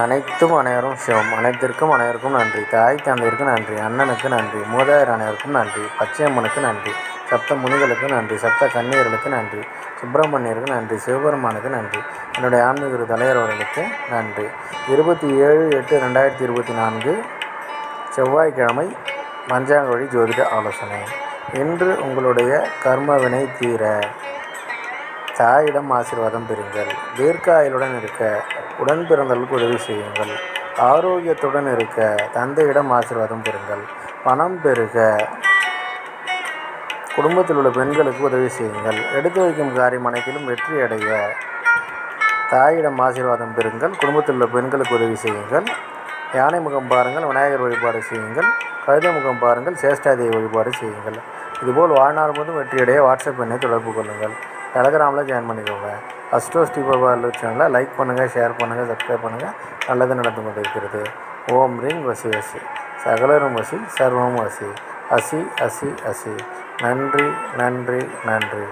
அனைத்தும் அனைவரும் சிவம். அனைத்திற்கும் அனைவருக்கும் நன்றி. தாய் தந்தையருக்கு நன்றி. அண்ணனுக்கு நன்றி. மூதாதையர் அனைவருக்கும் நன்றி. பச்சையம்மனுக்கு நன்றி. சப்த முனிகளுக்கு நன்றி. சப்த கன்னியர்களுக்கு நன்றி. சுப்பிரமணியருக்கு நன்றி. சிவபெருமானுக்கு நன்றி. என்னுடைய ஆன்மீக குரு தலைவர் அவர்களுக்கு நன்றி. 27/8/2024 செவ்வாய்க்கிழமை பஞ்சாங்க வழி ஜோதிட ஆலோசனை. இன்று உங்களுடைய கர்மவினை தீர தாயிடம் ஆசீர்வாதம் பெறுங்கள். தீர்க்காயுளுடன் இருக்க உடன் பிறந்தவர்களுக்கு உதவி செய்யுங்கள். ஆரோக்கியத்துடன் இருக்க தந்தையிடம் ஆசீர்வாதம் பெறுங்கள். பணம் பெருக குடும்பத்தில் உள்ள பெண்களுக்கு உதவி செய்யுங்கள். எடுத்து வைக்கும் காரியம் அனைத்திலும் வெற்றி அடைய தாயிடம் ஆசீர்வாதம் பெறுங்கள். குடும்பத்தில் உள்ள பெண்களுக்கு உதவி செய்யுங்கள். யானை முகம் பாருங்கள், விநாயகர் வழிபாடு செய்யுங்கள். கழுதை முகம் பாருங்கள், சேஷ்டாதேவி வழிபாடு செய்யுங்கள். இதுபோல் வாழ்நாள் முழுவதும் வெற்றியடைய வாட்ஸ்அப் எண்ணை தொடர்பு கொள்ளுங்கள். டெலகிராமில் ஜாயின் பண்ணிக்கோங்க. அஸ்ட்ரோ ஸ்ரீ பாபா சேனலை லைக் பண்ணுங்கள், ஷேர் பண்ணுங்கள், சப்ஸ்கிரைப் பண்ணுங்கள். நல்லது நடந்து கொண்டிருக்கிறது. ஓம் ரீங் வசி வசி, சகலரும் வசி, சர்வம் வசி, அசி அசி அசி. நன்றி நன்றி நன்றி.